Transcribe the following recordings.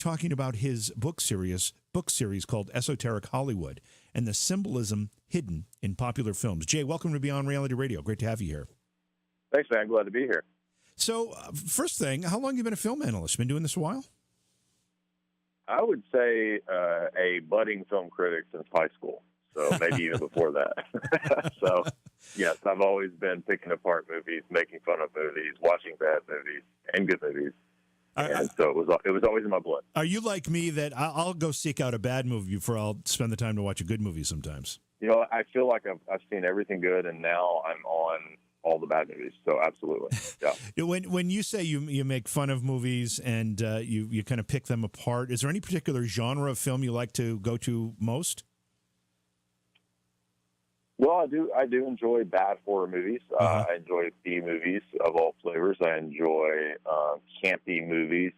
talking about his book series called Esoteric Hollywood and the symbolism hidden in popular films. Jay, welcome to Beyond Reality Radio. Great to have you here. Thanks, man. Glad to be here. So, first thing, how long have you been a film analyst? Been doing this a while? I would say a budding film critic since high school, so maybe even before that. So, yes, I've always been picking apart movies, making fun of movies, watching bad movies and good movies. And so it was always in my blood. Are you like me that I'll go seek out a bad movie before I'll spend the time to watch a good movie sometimes? You know, I feel like I've seen everything good, and now I'm on all the bad movies. So absolutely, yeah. When you say you make fun of movies and you kind of pick them apart, is there any particular genre of film you like to go to most? Well, I do enjoy bad horror movies. I enjoy B movies of all flavors. I enjoy campy movies,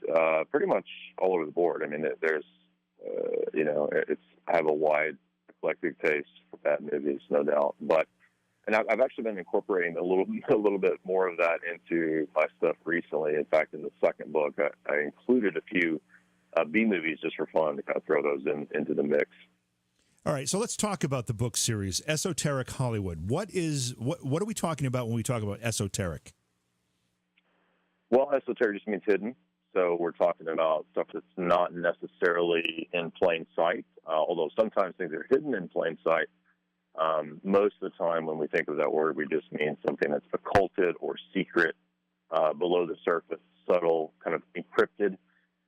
pretty much all over the board. I mean, there's, I have a wide, eclectic taste for bad movies, no doubt. And I've actually been incorporating a little bit more of that into my stuff recently. In fact, in the second book, I included a few B movies just for fun to kind of throw those into the mix. All right, so let's talk about the book series, Esoteric Hollywood. What are we talking about when we talk about esoteric? Well, esoteric just means hidden. So we're talking about stuff that's not necessarily in plain sight, although sometimes things are hidden in plain sight. Most of the time when we think of that word, we just mean something that's occulted or secret, below the surface, subtle, kind of encrypted.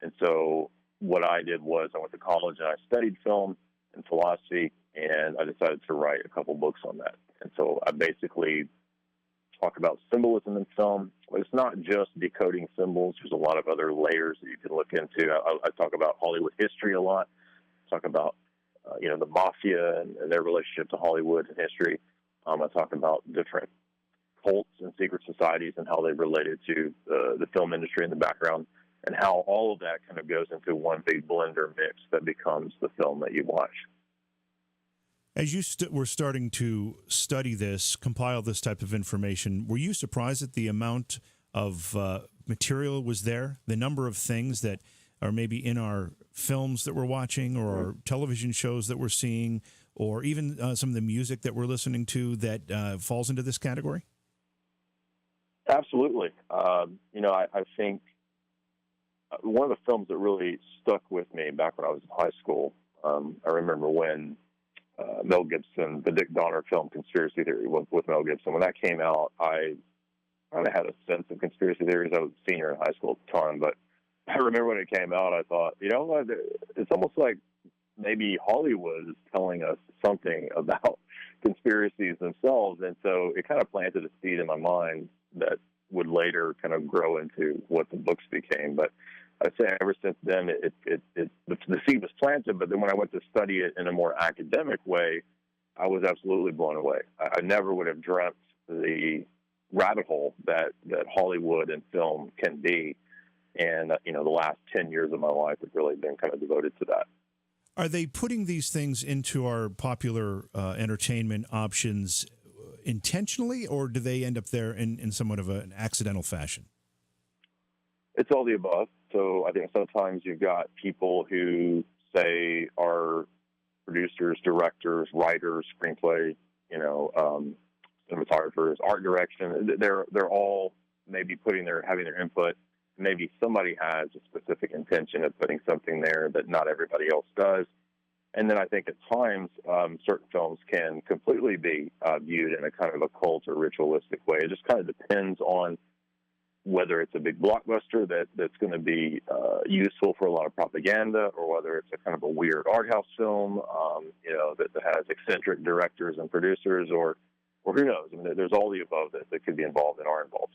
And so what I did was I went to college and I studied film and philosophy, and I decided to write a couple books on that. And so I basically talk about symbolism in film. But it's not just decoding symbols. There's a lot of other layers that you can look into. I talk about Hollywood history a lot. Talk about the mafia and their relationship to Hollywood and history. I talk about different cults and secret societies and how they related to the film industry in the background, and how all of that kind of goes into one big blender mix that becomes the film that you watch. As you were starting to study this, compile this type of information, were you surprised at the amount of material was there, the number of things that are maybe in our films that we're watching or our television shows that we're seeing, or even some of the music that we're listening to that falls into this category? Absolutely. I think one of the films that really stuck with me back when I was in high school, I remember when Mel Gibson, the Dick Donner film Conspiracy Theory with Mel Gibson, when that came out, I kind of had a sense of conspiracy theories. I was a senior in high school at the time, but I remember when it came out, I thought, it's almost like maybe Hollywood is telling us something about conspiracies themselves. And so it kind of planted a seed in my mind that would later kind of grow into what the books became. But I'd say ever since then, the seed was planted. But then when I went to study it in a more academic way, I was absolutely blown away. I never would have dreamt the rabbit hole that Hollywood and film can be. And, the last 10 years of my life have really been kind of devoted to that. Are they putting these things into our popular entertainment options intentionally, or do they end up there in somewhat of an accidental fashion? It's all the above. So I think sometimes you've got people who say are producers, directors, writers, screenplay, cinematographers, art direction. They're all maybe having their input. Maybe somebody has a specific intention of putting something there that not everybody else does. And then I think at times certain films can completely be viewed in a kind of occult or ritualistic way. It just kind of depends on whether it's a big blockbuster that's going to be useful for a lot of propaganda, or whether it's a kind of a weird art house film, that has eccentric directors and producers, or who knows. I mean, there's all the above that could be involved and are involved.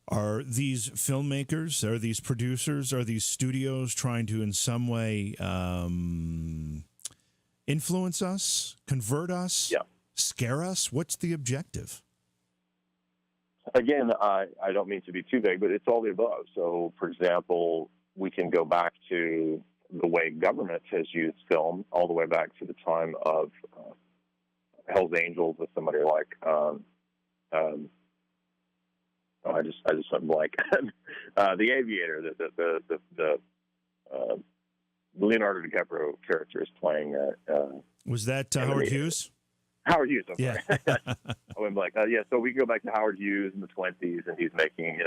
Are these filmmakers, are these producers, are these studios trying to in some way influence us, convert us, scare us? What's the objective? Again, I don't mean to be too vague, but it's all the above. So, for example, we can go back to the way government has used film all the way back to the time of Hell's Angels with somebody like I just went blank. The Aviator, the Leonardo DiCaprio character is playing. Was that Howard Hughes? Howard Hughes, I'm yeah. sorry. I'm like, yeah, so we can go back to Howard Hughes in the 20s, and he's making,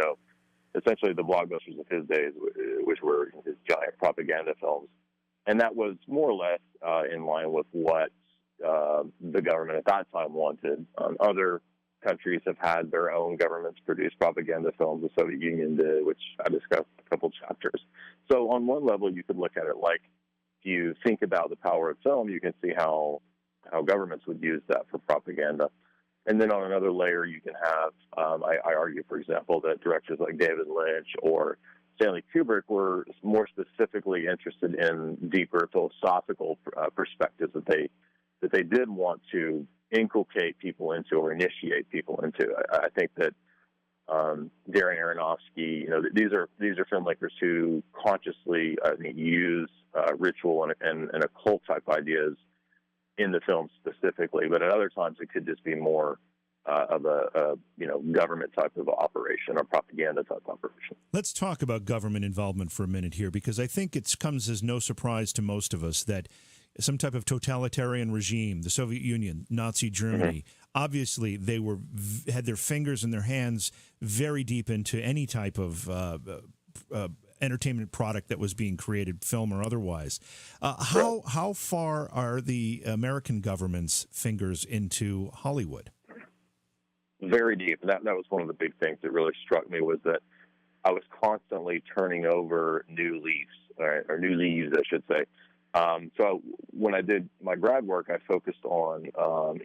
essentially the blockbusters of his days, which were his giant propaganda films. And that was more or less in line with what the government at that time wanted. Other countries have had their own governments produce propaganda films. The Soviet Union did, which I discussed a couple chapters. So on one level, you could look at it like, if you think about the power of film, you can see how governments would use that for propaganda. And then on another layer, you can have, I argue, for example, that directors like David Lynch or Stanley Kubrick were more specifically interested in deeper philosophical perspectives that they did want to inculcate people into or initiate people into. I think that Darren Aronofsky, these are filmmakers who consciously use ritual and occult type ideas in the film specifically, but at other times it could just be more of a government type of operation or propaganda type operation. Let's talk about government involvement for a minute here, because I think it comes as no surprise to most of us that some type of totalitarian regime, the Soviet Union, Nazi Germany, obviously they had their fingers and their hands very deep into any type of entertainment product that was being created, film or otherwise. How far are the American government's fingers into Hollywood? Very deep. That was one of the big things that really struck me, was that I was constantly turning over new leaves, or new leaves, I should say. So when I did my grad work, I focused on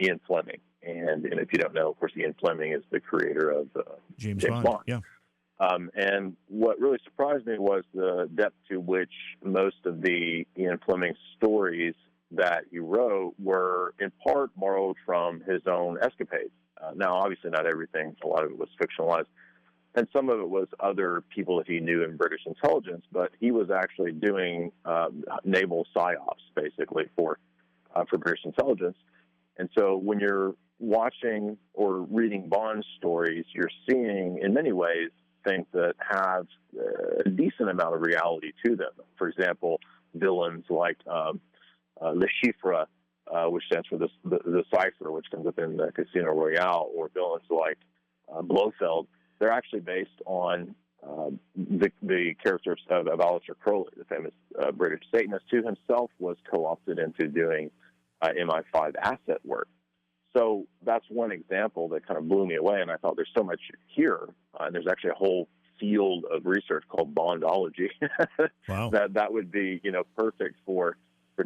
Ian Fleming. And if you don't know, of course, Ian Fleming is the creator of James Bond. Yeah. And what really surprised me was the depth to which most of the Ian Fleming stories that he wrote were in part borrowed from his own escapades. Now, obviously not everything. A lot of it was fictionalized. And some of it was other people that he knew in British intelligence, but he was actually doing naval psyops, basically, for British intelligence. And so when you're watching or reading Bond stories, you're seeing, in many ways, things that have a decent amount of reality to them. For example, villains like Le Chiffre, which stands for the cipher, which comes up in the Casino Royale, or villains like Blofeld. They're actually based on the character of Aleister Crowley, the famous British Satanist, who himself was co-opted into doing MI5 asset work. So that's one example that kind of blew me away, and I thought there's so much here. And there's actually a whole field of research called Bondology. Wow. that would be perfect for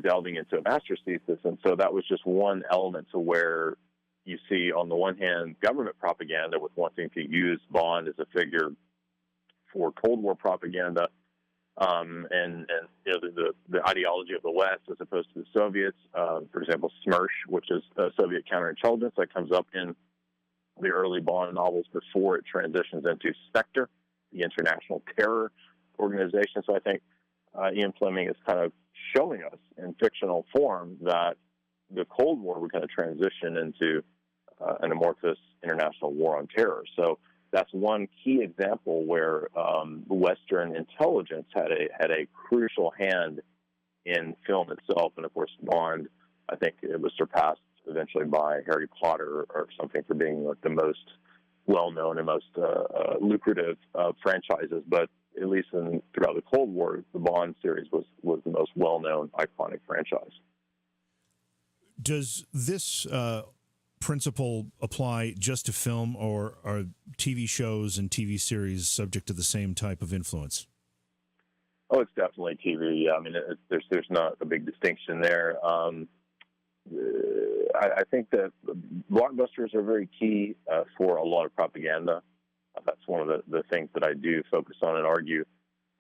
delving into a master's thesis. And so that was just one element to where you see, on the one hand, government propaganda with wanting to use Bond as a figure for Cold War propaganda, and the ideology of the West as opposed to the Soviets. For example, SMERSH, which is Soviet counterintelligence, that comes up in the early Bond novels before it transitions into Spectre, the international terror organization. So I think Ian Fleming is kind of showing us in fictional form that the Cold War would kind of transition into an amorphous international war on terror. So that's one key example where Western intelligence had a crucial hand in film itself. And of course, Bond, I think it was surpassed eventually by Harry Potter or something for being like the most well-known and most lucrative franchises. But at least throughout the Cold War, the Bond series was the most well-known, iconic franchise. Does this principle apply just to film, or are TV shows and TV series subject to the same type of influence? Oh, it's definitely TV. I mean, there's not a big distinction there. I think that blockbusters are very key for a lot of propaganda. That's one of the things that I do focus on and argue.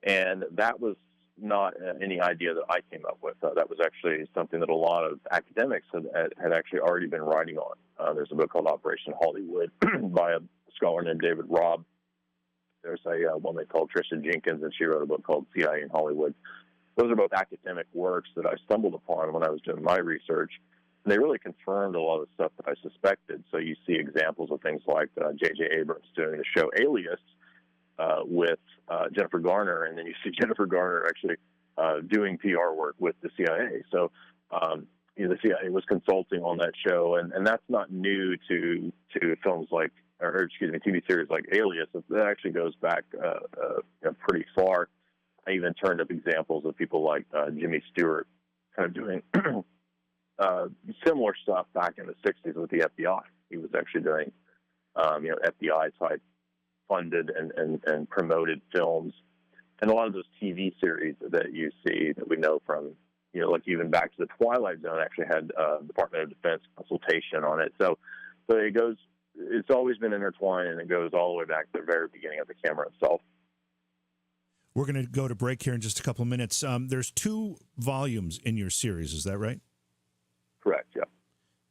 And that was not any idea that I came up with. That was actually something that a lot of academics had actually already been writing on. There's a book called Operation Hollywood by a scholar named David Robb. There's a woman called Trisha Jenkins, and she wrote a book called CIA in Hollywood. Those are both academic works that I stumbled upon when I was doing my research. And they really confirmed a lot of the stuff that I suspected. So you see examples of things like J.J. Abrams doing the show Alias with Jennifer Garner, and then you see Jennifer Garner actually doing PR work with the CIA. So the CIA was consulting on that show, and that's not new to films like, or excuse me, TV series like Alias. That actually goes back pretty far. I even turned up examples of people like Jimmy Stewart kind of doing similar stuff back in the 60s with the FBI. He was actually doing, FBI type funded and promoted films. And a lot of those TV series that you see that we know from, like even back to the Twilight Zone actually had Department of Defense consultation on it. So it's always been intertwined, and it goes all the way back to the very beginning of the camera itself. We're going to go to break here in just a couple of minutes. There's 2 volumes in your series, is that right? Correct, yeah.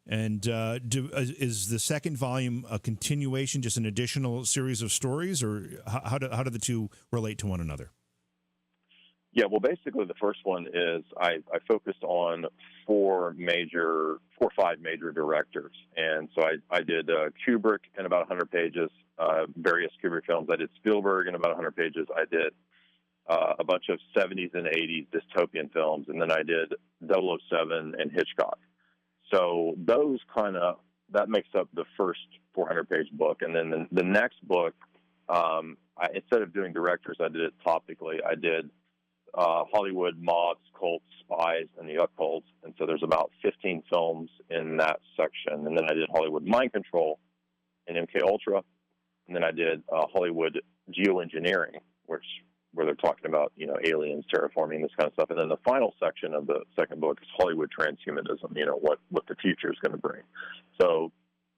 And is the second volume a continuation, just an additional series of stories, or how do the 2 relate to one another? Yeah, well, basically the first one is I focused on 4 or 5 major directors. And so I did Kubrick in about 100 pages, various Kubrick films. I did Spielberg in about 100 pages. I did a bunch of 70s and 80s dystopian films, and then I did 007 and Hitchcock. So those that makes up the first 400-page book. And then the next book, instead of doing directors, I did it topically. I did Hollywood, mobs, cults, spies, and the occult. And so there's about 15 films in that section. And then I did Hollywood mind control and MK Ultra. And then I did Hollywood geoengineering, where they're talking about, aliens, terraforming, this kind of stuff. And then the final section of the second book is Hollywood transhumanism, what the future is going to bring. So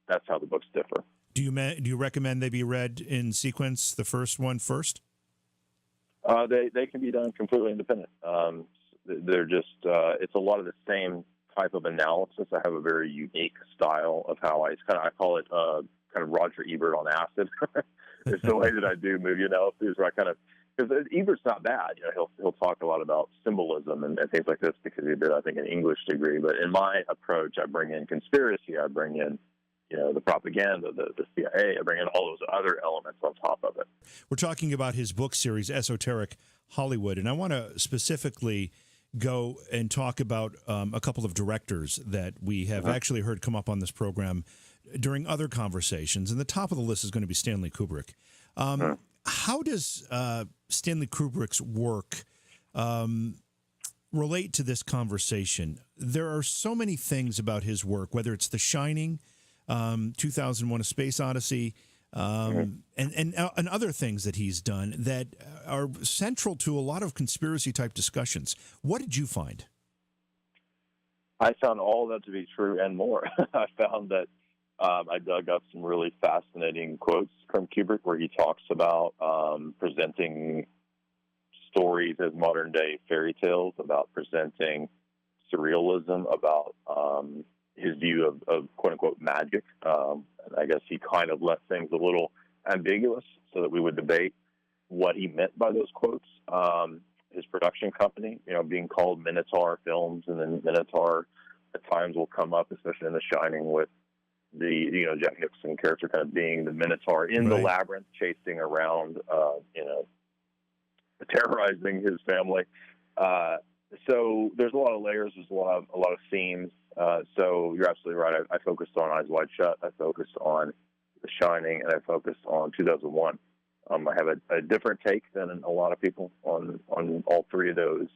that's how the books differ. Do you recommend they be read in sequence, the first one first? They can be done completely independent. They're just, it's a lot of the same type of analysis. I have a very unique style of how I call it kind of Roger Ebert on acid. It's the way that I do movie analysis, where I because Ebert's not bad. He'll talk a lot about symbolism and things like this because he did, I think, an English degree. But in my approach, I bring in conspiracy. I bring in, the propaganda, the CIA. I bring in all those other elements on top of it. We're talking about his book series, Esoteric Hollywood, and I want to specifically go and talk about a couple of directors that we have actually heard come up on this program during other conversations. And the top of the list is going to be Stanley Kubrick. How does Stanley Kubrick's work relate to this conversation? There are so many things about his work, whether it's The Shining, 2001: A Space Odyssey, and other things that he's done that are central to a lot of conspiracy-type discussions. What did you find? I found all that to be true and more. I found that I dug up some really fascinating quotes from Kubrick where he talks about presenting stories as modern-day fairy tales, about presenting surrealism, about his view of quote-unquote magic. And I guess he kind of left things a little ambiguous so that we would debate what he meant by those quotes. His production company, being called Minotaur Films, and then Minotaur at times will come up, especially in The Shining, with the Jack Nicholson character kind of being the Minotaur in the labyrinth, chasing around, terrorizing his family. So there's a lot of layers. There's a lot of themes. So you're absolutely right. I focused on Eyes Wide Shut. I focused on The Shining, and I focused on 2001. I have a different take than a lot of people on all 3 of those.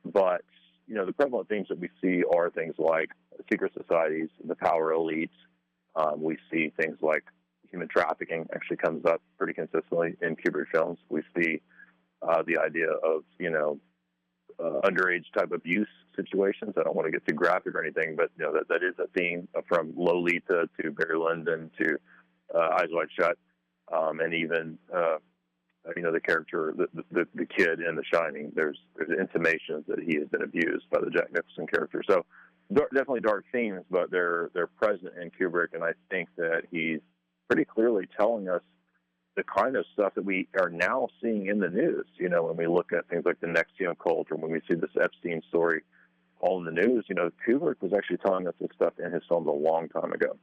But, the prevalent themes that we see are things like secret societies, the power elites. We see things like human trafficking actually comes up pretty consistently in Kubrick films. We see the idea of, underage type abuse situations. I don't want to get too graphic or anything, but that is a theme from Lolita to Barry Lyndon to Eyes Wide Shut, and even the character, the kid in The Shining. There's intimations that he has been abused by the Jack Nicholson character. So definitely dark themes, but they're present in Kubrick, and I think that he's pretty clearly telling us the kind of stuff that we are now seeing in the news. When we look at things like the NXIVM cult, or when we see this Epstein story all in the news, Kubrick was actually telling us this stuff in his films a long time ago.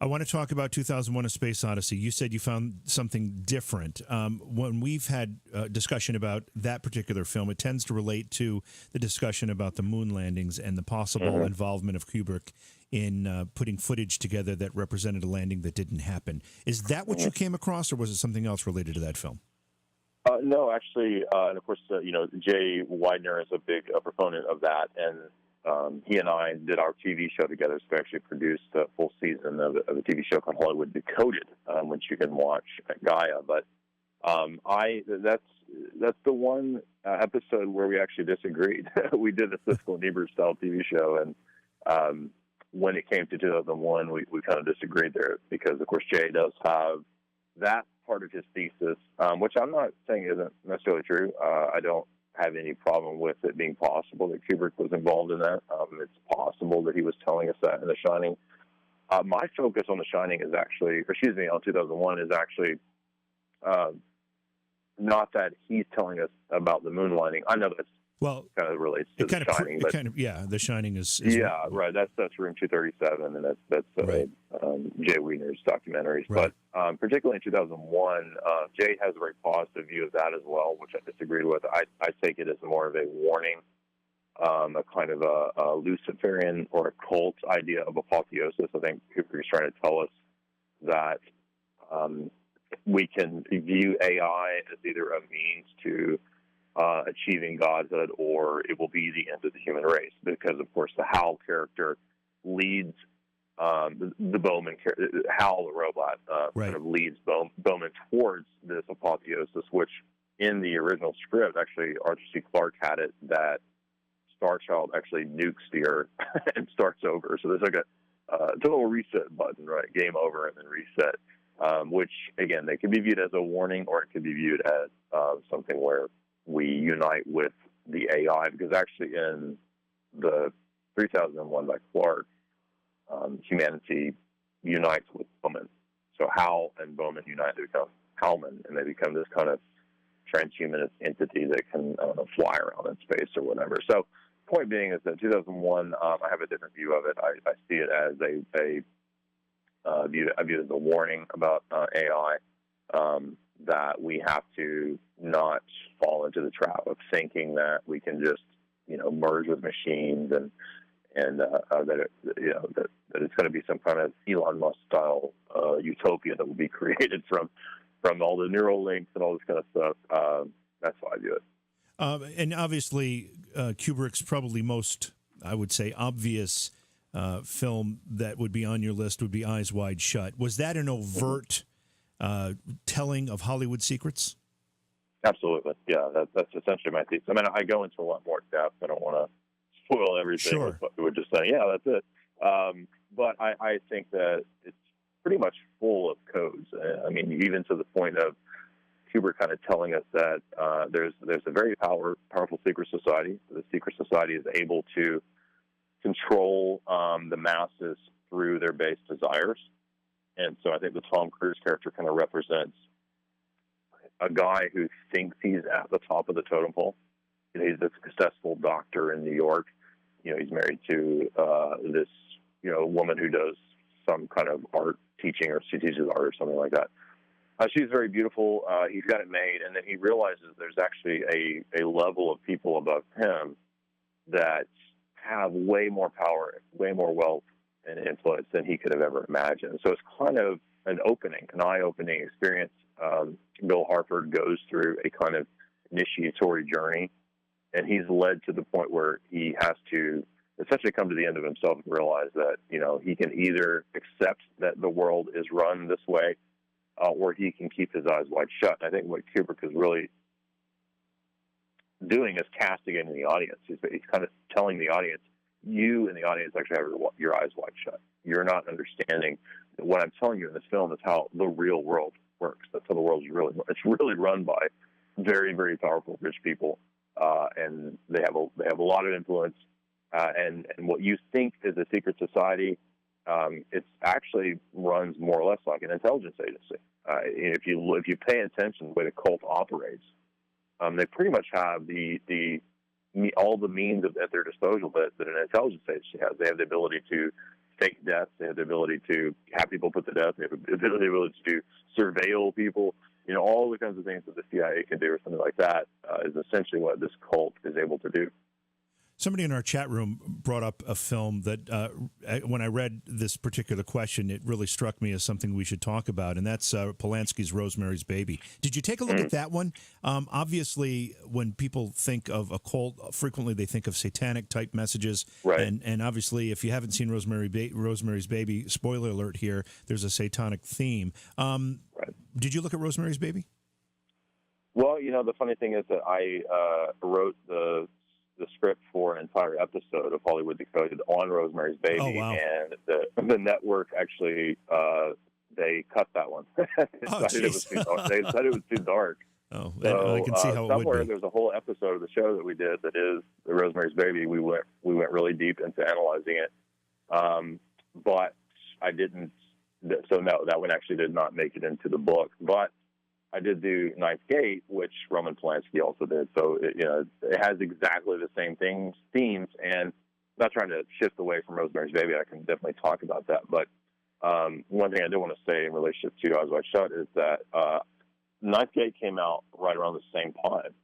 I want to talk about 2001: A Space Odyssey. You said you found something different. When we've had discussion about that particular film, it tends to relate to the discussion about the moon landings and the possible involvement of Kubrick in putting footage together that represented a landing that didn't happen. Is that what you came across, or was it something else related to that film? No, actually, and of course, Jay Widener is a big proponent of that, and he and I did our TV show together. So we actually produced a full season of a TV show called Hollywood Decoded, which you can watch at Gaia. But that's the one episode where we actually disagreed. We did a Siskel and Ebert style TV show, and when it came to 2001, we kind of disagreed there because, of course, Jay does have that part of his thesis, which I'm not saying isn't necessarily true. I don't have any problem with it being possible that Kubrick was involved in that. It's possible that he was telling us that in The Shining. My focus on The Shining is actually, on 2001 is actually not that he's telling us about the moon landing. I know that's kind of relates to The Shining. The Shining is right. That's Room 237, and that's right. Jay Wiener's documentaries. Right. But particularly in 2001, Jay has a very positive view of that as well, which I disagreed with. I take it as more of a warning, a kind of a Luciferian or a cult idea of apotheosis. I think Kubrick is trying to tell us that we can view AI as either a means to achieving godhood, or it will be the end of the human race. Because, of course, the Hal character leads the Bowman, Hal the robot, kind of leads Bowman towards this apotheosis, which in the original script, actually, Arthur C. Clarke had it that Starchild actually nukes the Earth and starts over. So there's like a total reset button, right? Game over and then reset, which, again, they can be viewed as a warning, or it could be viewed as something where we unite with the AI, because actually in the 3001 by Clarke, humanity unites with Bowman. So Hal and Bowman unite to become Halman, and they become this kind of transhumanist entity that can, fly around in space or whatever. So point being is that 2001, I have a different view of it. I see it as I view it as a warning about AI, that we have to not fall into the trap of thinking that we can just, merge with machines and that it's going to be some kind of Elon Musk style utopia that will be created from all the neural links and all this kind of stuff. That's how I view it. And obviously, Kubrick's probably most, I would say, obvious film that would be on your list would be Eyes Wide Shut. Was that an overt telling of Hollywood secrets? Absolutely. Yeah, that's essentially my thesis. I mean, I go into a lot more depth. I don't want to spoil everything. Sure. We're just saying, yeah, that's it. But I think that it's pretty much full of codes. I mean, even to the point of Kubrick kind of telling us that there's a very powerful secret society. The secret society is able to control the masses through their base desires. And so I think the Tom Cruise character kind of represents a guy who thinks he's at the top of the totem pole. He's a successful doctor in New York. He's married to this, woman who does some kind of art teaching, or she teaches art or something like that. She's very beautiful. He's got it made, and then he realizes there's actually a level of people above him that have way more power, way more wealth and influence than he could have ever imagined. So it's kind of an eye-opening experience. Bill Harford goes through a kind of initiatory journey, and he's led to the point where he has to essentially come to the end of himself and realize that, he can either accept that the world is run this way, or he can keep his eyes wide shut. I think what Kubrick is really doing is castigating the audience. He's kind of telling the audience, you in the audience actually have your eyes wide shut. You're not understanding that what I'm telling you in this film is how the real world works. That's how the world is it's really run by very, very powerful rich people, and they have a lot of influence. And what you think is a secret society, it actually runs more or less like an intelligence agency. If you pay attention to the way the cult operates, they pretty much have all the means at their disposal that an intelligence agency has. They have the ability to fake deaths. They had the ability to have people put to death. They have the ability to surveil people. You know, all the kinds of things that the CIA can do or something like that is essentially what this cult is able to do. Somebody in our chat room brought up a film that when I read this particular question, it really struck me as something we should talk about, and that's Polanski's Rosemary's Baby. Did you take a look at that one? Obviously, when people think of a cult, frequently they think of satanic-type messages. Right. And obviously, if you haven't seen Rosemary's Baby, spoiler alert here, there's a satanic theme. Right. Did you look at Rosemary's Baby? Well, you know, the funny thing is that I wrote the script for an entire episode of Hollywood Decoded on Rosemary's Baby, Oh, wow. and the network actually they cut that one. They decided it was too dark. Oh, So, I can see how it would somewhere be. there's a whole episode of the show that we did that is the Rosemary's Baby. We went really deep into analyzing it, but I didn't. So no, that one actually did not make it into the book, but I did do Ninth Gate, which Roman Polanski also did. So, it has exactly the same themes, and I'm not trying to shift away from Rosemary's Baby. I can definitely talk about that. But one thing I do want to say in relationship to Eyes Wide Shut is that Ninth Gate came out right around the same time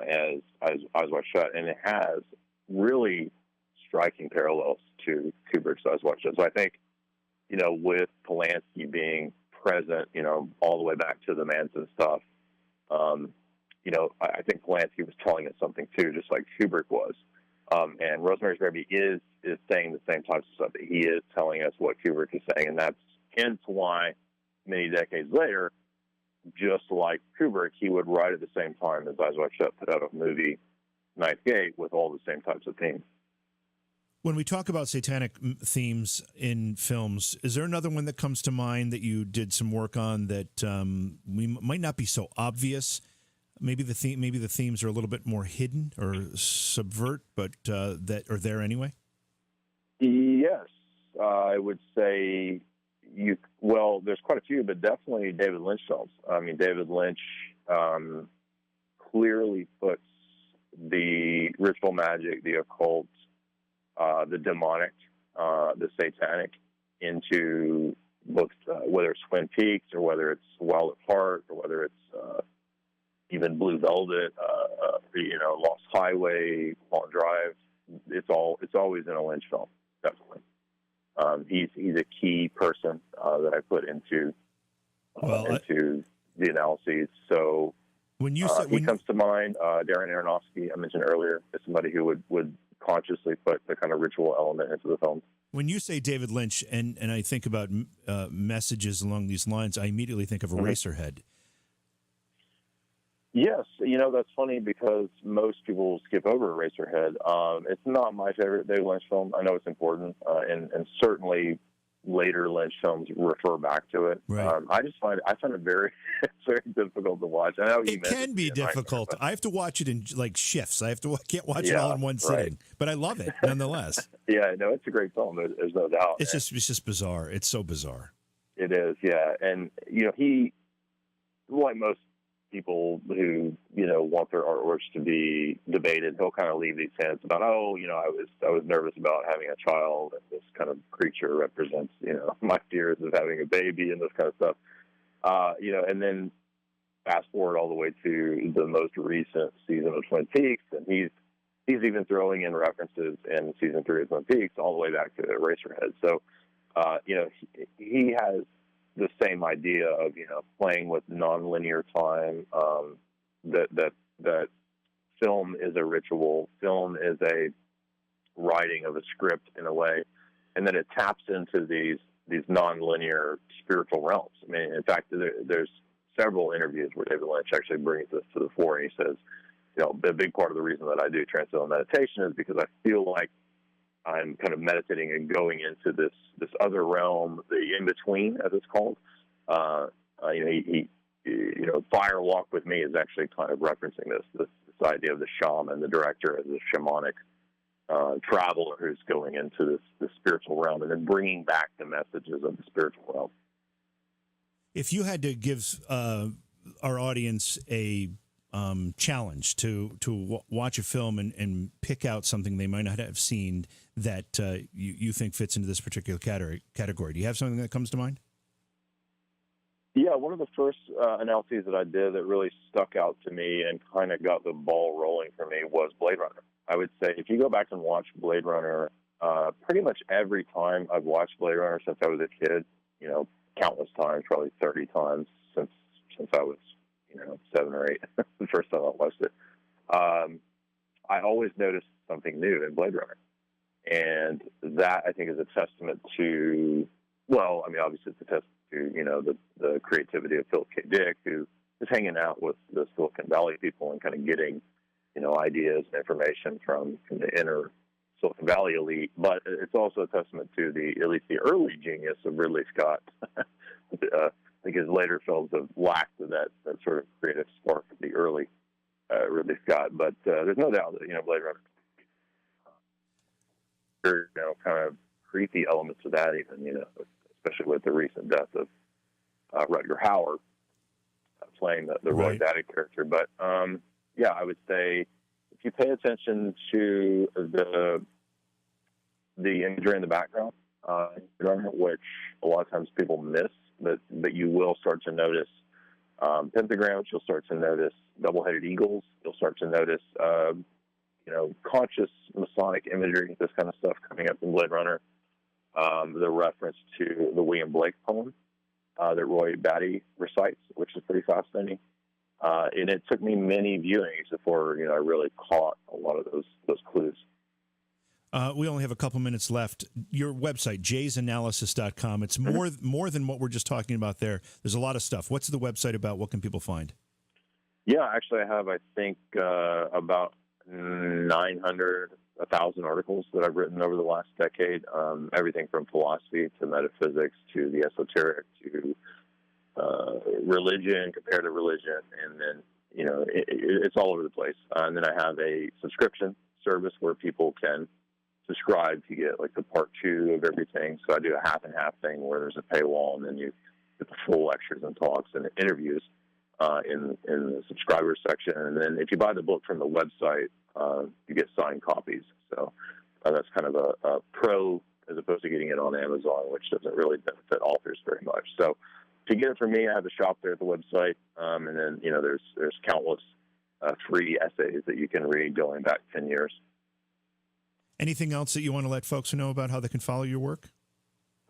as Eyes Wide Shut, and it has really striking parallels to Kubrick's Eyes Wide Shut. So I think, with Polanski being present, all the way back to the Manson stuff. I think Polanski was telling us something too, just like Kubrick was. And Rosemary's Baby is saying the same types of stuff. He is telling us what Kubrick is saying, and that's hence why many decades later, just like Kubrick, he would write at the same time as Eyes Wide Shut put out a movie, Ninth Gate, with all the same types of themes. When we talk about satanic themes in films, is there another one that comes to mind that you did some work on that we might not be so obvious? Maybe the themes are a little bit more hidden or subvert, but that are there anyway. Yes, I would say there's quite a few, but definitely David Lynch films. I mean, David Lynch clearly puts the ritual magic, the occult, the demonic, the satanic into books, whether it's Twin Peaks or whether it's Wild at Heart or whether it's even Blue Velvet, Lost Highway, Long Drive. It's always in a Lynch film, definitely. He's a key person that I put into the analyses. So when he comes to mind, Darren Aronofsky, I mentioned earlier, is somebody who would consciously put the kind of ritual element into the film. When you say David Lynch, and I think about messages along these lines, I immediately think of Eraserhead. Yes, that's funny because most people skip over Eraserhead. It's not my favorite David Lynch film. I know it's important, and certainly later Lynch films refer back to it. Right. I find it very, very difficult to watch. I know it can be difficult. I have to watch it in shifts. I can't watch it all in one sitting, but I love it nonetheless. Yeah, no, it's a great film. There's no doubt. It's just bizarre. It's so bizarre. It is, yeah, and he, like most people who want their artworks to be debated, he'll kind of leave these hints about, I was nervous about having a child, and this kind of creature represents my fears of having a baby and this kind of stuff, and then fast forward all the way to the most recent season of Twin Peaks, and he's even throwing in references in season 3 of Twin Peaks all the way back to Eraserhead. So he has the same idea of playing with nonlinear time. That film is a ritual. Film is a writing of a script in a way, and then it taps into these nonlinear spiritual realms. I mean, in fact, there's several interviews where David Lynch actually brings this to the fore, and he says, the big part of the reason that I do transcendental meditation is because I feel like I'm kind of meditating and going into this other realm, the in-between, as it's called. Fire Walk with Me is actually kind of referencing this idea of the shaman, the director, as a shamanic traveler who's going into this spiritual realm and then bringing back the messages of the spiritual realm. If you had to give our audience a challenge to watch a film and pick out something they might not have seen that you think fits into this particular category. Do you have something that comes to mind? Yeah, one of the first analyses that I did that really stuck out to me and kind of got the ball rolling for me was Blade Runner. I would say if you go back and watch Blade Runner, pretty much every time I've watched Blade Runner since I was a kid, countless times, probably 30 times since I was, 7 or 8, the first time I watched it, I always noticed something new in Blade Runner. And that, I think, is a testament to, well, I mean, obviously it's a testament to, the creativity of Philip K. Dick, who is hanging out with the Silicon Valley people and kind of getting, ideas and information from the inner Silicon Valley elite. But it's also a testament to at least the early genius of Ridley Scott. I think his later films have lacked that sort of creative spark of the early Ridley Scott. But there's no doubt that, Blade Runner, kind of creepy elements of that even, especially with the recent death of Rutger Hauer playing the Roy Batty character. But, yeah, I would say if you pay attention to the imagery in the background, which a lot of times people miss, but you will start to notice pentagrams, you'll start to notice double-headed eagles, you'll start to notice, conscious Masonic imagery, this kind of stuff coming up in Blade Runner. The reference to the William Blake poem that Roy Batty recites, which is pretty fascinating. And it took me many viewings before, I really caught a lot of those clues. We only have a couple minutes left. Your website, jaysanalysis.com. It's more than what we're just talking about there. There's a lot of stuff. What's the website about? What can people find? Yeah, actually, I have, I think, about 900, 1,000 articles that I've written over the last decade. Everything from philosophy to metaphysics to the esoteric to religion, comparative religion, and then, it's all over the place. And then I have a subscription service where people can subscribe to get like the part 2 of everything. So I do a half and half thing where there's a paywall and then you get the full lectures and talks and interviews in the subscriber section. And then if you buy the book from the website, you get signed copies. So that's kind of a pro as opposed to getting it on Amazon, which doesn't really benefit authors very much. So to get it from me, I have a shop there at the website. And then, there's countless free essays that you can read going back 10 years. Anything else that you want to let folks know about how they can follow your work?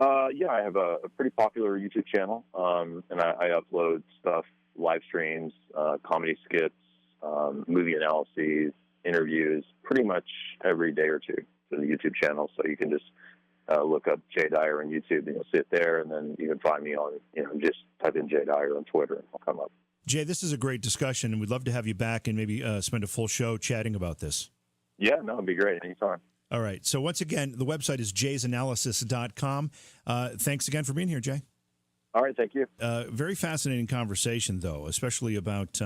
Yeah, I have a pretty popular YouTube channel, and I upload stuff, live streams, comedy skits, movie analyses, interviews, pretty much every day or two to the YouTube channel. So you can just look up Jay Dyer on YouTube, and you'll see it there, and then you can find me on, just type in Jay Dyer on Twitter, and I'll come up. Jay, this is a great discussion, and we'd love to have you back and maybe spend a full show chatting about this. Yeah, no, it'd be great. Anytime. All right. So once again, the website is jaysanalysis.com. Thanks again for being here, Jay. All right. Thank you. Very fascinating conversation, though, especially about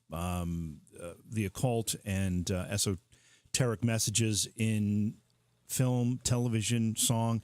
the occult and esoteric messages in film, television, song.